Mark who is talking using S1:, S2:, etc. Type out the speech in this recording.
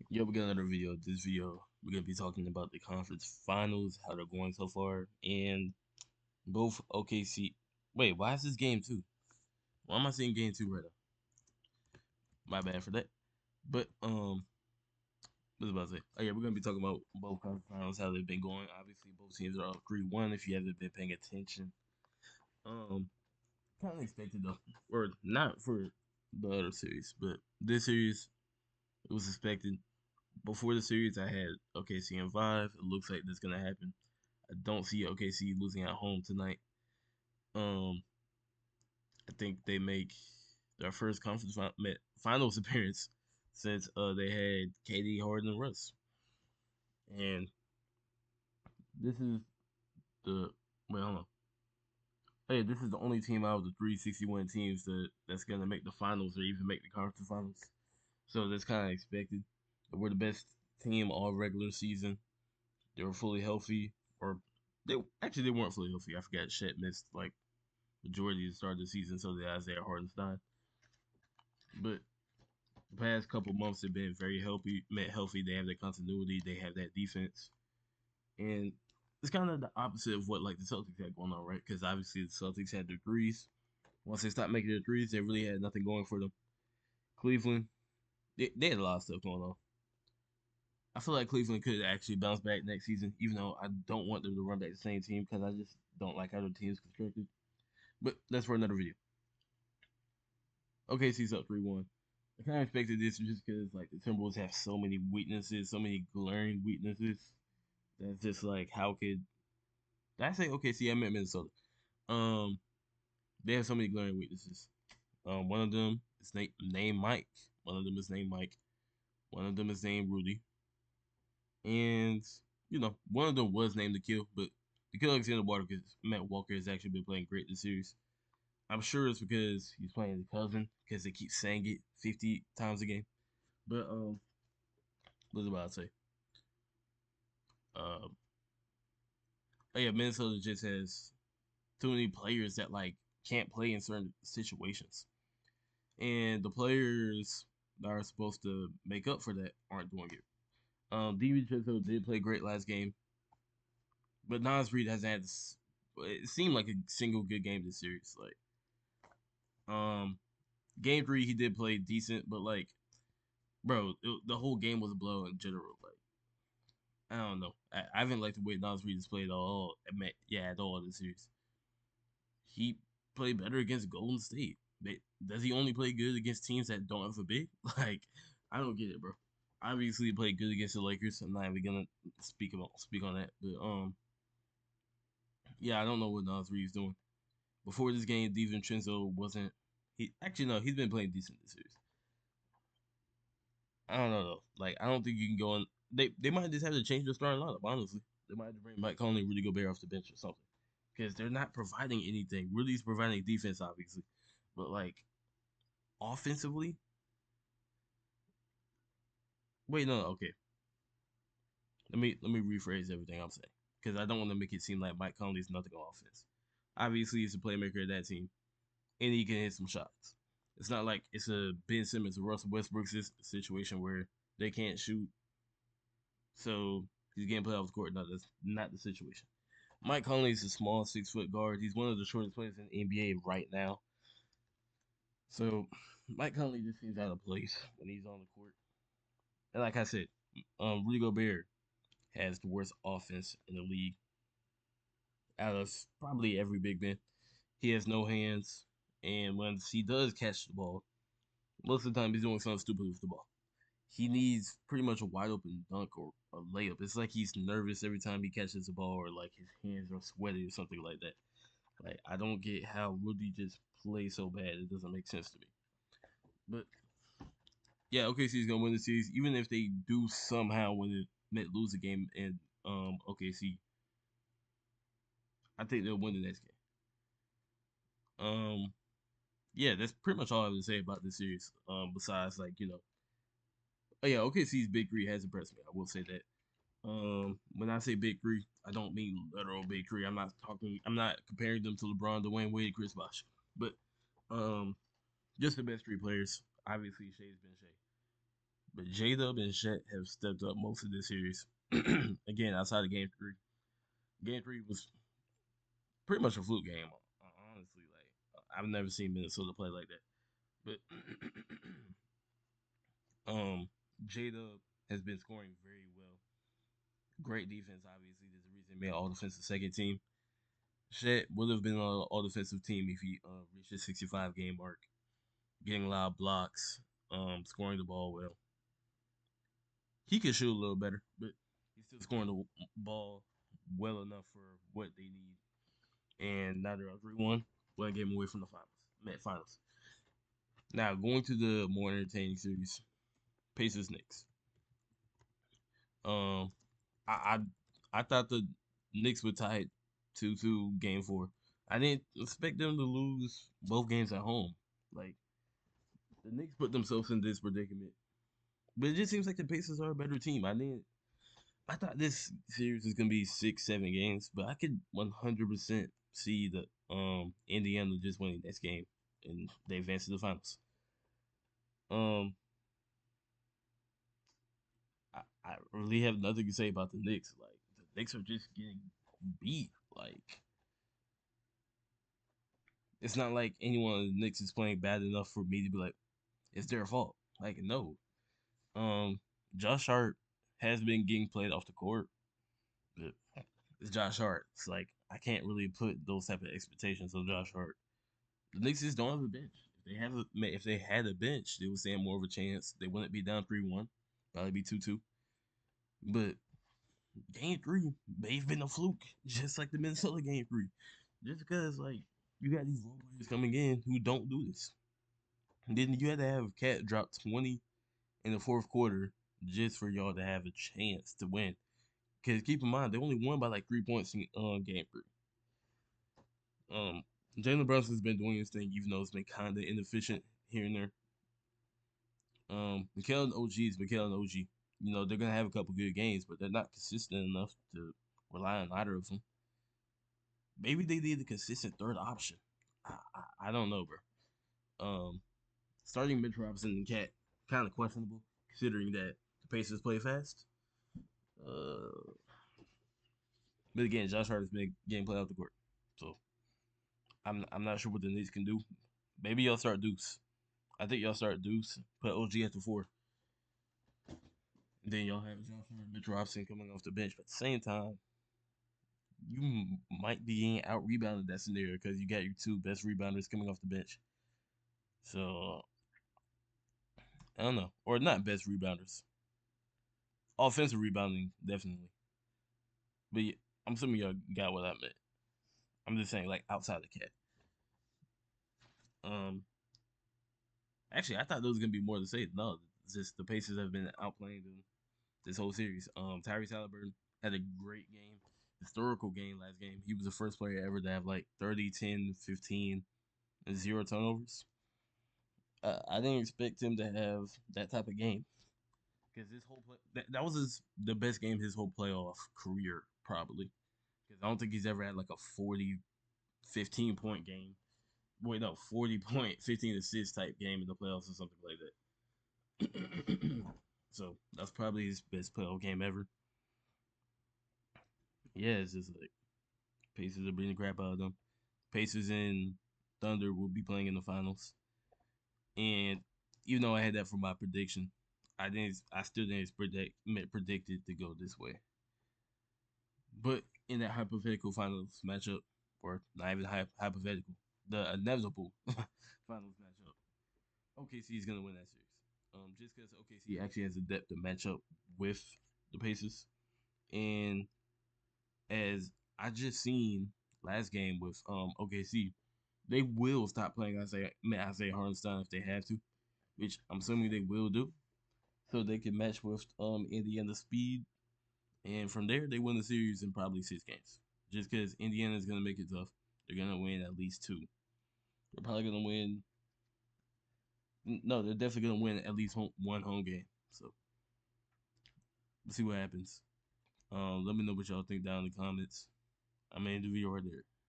S1: Yeah, we got another video. This video, we're gonna be talking about the conference finals, how they're going so far, and both OKC. Wait, why is this game two? Why am I seeing game two right now? My bad for that. But what was I about to say? Oh yeah, we're gonna be talking about both conference finals, how they've been going. Obviously, both teams are up 3-1. If you haven't been paying attention, um, kind of expected though, or not for the other series, but this series it was expected. Before the series, I had OKC in five. It looks like that's gonna happen. I don't see OKC losing at home tonight. Um, I think they make their first conference finals appearance since they had KD, Harden, and Russ. And this is the well, I don't know. Hey, this is the only team out of the 361 teams that's gonna make the finals or even make the conference finals. So that's kind of expected. We're the best team all regular season. They were fully healthy, or they weren't fully healthy. I forgot Shet missed like majority of the start of the season, so did Isaiah Hardenstein. But the past couple months have been very healthy. Healthy. They have that continuity. They have that defense, and it's kind of the opposite of what like the Celtics had going on, right? Because obviously the Celtics had their threes. Once they stopped making their threes, they really had nothing going for them. Cleveland, they had a lot of stuff going on. I feel like Cleveland could actually bounce back next season, even though I don't want them to run back the same team because I just don't like how the team's constructed. But that's for another video. OKC's up 3-1. I kind of expected this just because like the Timberwolves have so many weaknesses, so many glaring weaknesses. That's just like how could did I say OKC? I meant Minnesota. Um, they have so many glaring weaknesses. One of them is named Mike. One of them is named Mike. One of them is named Rudy. And one of them was named the Kill, but the Kill Alexander Walker because Matt Walker has actually been playing great this series. I'm sure it's because he's playing the cousin because they keep saying it 50 times a game. But what was I about to say? Um, oh yeah, Minnesota just has too many players that like can't play in certain situations, and the players that are supposed to make up for that aren't doing it. DiVincenzo did play great last game, but Nas Reed hasn't had. It seemed like a single good game this series. Um, game three he did play decent, but like, bro, the whole game was a blow in general. Like, I don't know. I haven't liked the way Nas Reed has played at all. At all this series. He played better against Golden State. Does he only play good against teams that don't have a big? Like, I don't get it, bro. Obviously, he played good against the Lakers. I'm not even gonna speak on that, but yeah, I don't know what Nas Reed's doing. Before this game, DiVincenzo wasn't. He actually no, he's been playing decent this series. I don't know though. Like, I don't think you can go on. They might just have to change the starting lineup. Honestly, they might have to bring Mike Conley, Rudy Gobert off the bench or something because they're not providing anything. Rudy's providing defense, obviously, but like offensively, wait, no, okay. Let me rephrase everything I'm saying because I don't want to make it seem like Mike Conley's nothing on offense. Obviously, he's a playmaker of that team, and he can hit some shots. It's not like it's a Ben Simmons or Russell Westbrook situation where they can't shoot, so he's getting played off the court. No, that's not the situation. Mike Conley is a small 6 foot guard. He's one of the shortest players in the NBA right now. So Mike Conley just seems out of place when he's on the court. And like I said, Rudy Gobert has the worst offense in the league out of probably every big man. He has no hands, and when he does catch the ball, most of the time he's doing something stupid with the ball. He needs pretty much a wide open dunk or a layup. It's like he's nervous every time he catches the ball, or like his hands are sweaty or something like that. Like I don't get how Rudy just plays so bad. It doesn't make sense to me. But yeah, OKC is gonna win the series, even if they do somehow win it, lose a game in OKC. I think they'll win the next game. Um, yeah, that's pretty much all I have to say about this series. Besides like oh yeah, OKC's big three has impressed me. I will say that. When I say big three, I don't mean literal big three. I'm not comparing them to LeBron, Dwayne Wade, Chris Bosh, but um, just the best three players. Obviously, Shea's been Shea, But J Dub and Shet have stepped up most of this series. Again, outside of game three. Game three was pretty much a fluke game. Honestly, like I've never seen Minnesota play like that. But J Dub has been scoring very well. Great defense, obviously. There's a reason he made all defensive second team. Shet would have been an all defensive team if he reached the 65 game mark, getting a lot of blocks, scoring the ball well. He could shoot a little better, but he's still scoring the ball well enough for what they need. And now they're up 3-1, one game away from the finals. Now going to the more entertaining series, Pacers Knicks. Um, I I thought the Knicks would tie it 2-2 game four. I didn't expect them to lose both games at home. Like the Knicks put themselves in this predicament, but it just seems like the Pacers are a better team. I thought this series was gonna be 6, 7 games, but I could 100% see the Indiana just winning this game and they advance to the finals. Um, I really have nothing to say about the Knicks. Like the Knicks are just getting beat. Like it's not like anyone of the Knicks is playing bad enough for me to be like it's their fault. Like no. Um, Josh Hart has been getting played off the court, but it's Josh Hart. It's like I can't really put those type of expectations on Josh Hart. The Knicks just don't have a bench. If they had a bench, they would stand more of a chance. They wouldn't be down 3-1, probably be 2-2. But game three may have been a fluke, just like the Minnesota game three. Just because like you got these role players coming in who don't do this. And then you had to have Cat drop 20 in the fourth quarter just for y'all to have a chance to win. Because keep in mind, they only won by like 3 points in game three. Um, Jalen Brunson's been doing his thing, even though it's been kind of inefficient here and there. Mikhail and OG is Mikhail and OG. You know, they're going to have a couple good games, but they're not consistent enough to rely on either of them. Maybe they need a consistent third option. I don't know, bro. Starting Mitch Robinson and Cat, kind of questionable, considering that the Pacers play fast. Uh, but again, Josh Hart has been getting played off the court. So I'm not sure what the Knicks can do. Maybe y'all start Deuce. I think y'all start Deuce, put OG at the four. And then y'all have Josh Hart and Mitch Robinson coming off the bench. But at the same time, you might be getting out rebounded that scenario because you got your two best rebounders coming off the bench. So I don't know. Or not best rebounders. Offensive rebounding, definitely. But yeah, I'm assuming y'all got what I meant. I'm just saying, like outside the cat. Um, actually, I thought there was gonna be more to say. No, it's just the Pacers have been outplaying them this whole series. Tyrese Halliburton had a great game, historical game last game. He was the first player ever to have like 30, 10, 15, and 0 turnovers. I didn't expect him to have that type of game because this whole that was the best game his whole playoff career probably. Because I don't think he's ever had like a 40, 15 point game. Wait, no, 40 point, 15 assist type game in the playoffs or something like that. So that's probably his best playoff game ever. Yeah, it's just like Pacers are beating the crap out of them. Pacers and Thunder will be playing in the finals. And even though I had that for my prediction, I still didn't predict it to go this way. But in that hypothetical finals matchup, or not even hypothetical, the inevitable finals matchup, OKC is gonna win that series. Just because OKC actually has a depth to match up with the Pacers, and as I just seen last game with OKC, they will stop playing Isaiah Hartenstein if they have to, which I'm assuming they will do, so they can match with Indiana speed, and from there they win the series in probably 6 games. Just because Indiana is gonna make it tough, they're gonna win at least two. They're probably gonna win. No, they're definitely gonna win at least one home game. So we'll see what happens. Let me know what y'all think down in the comments. I'm gonna end the video right there.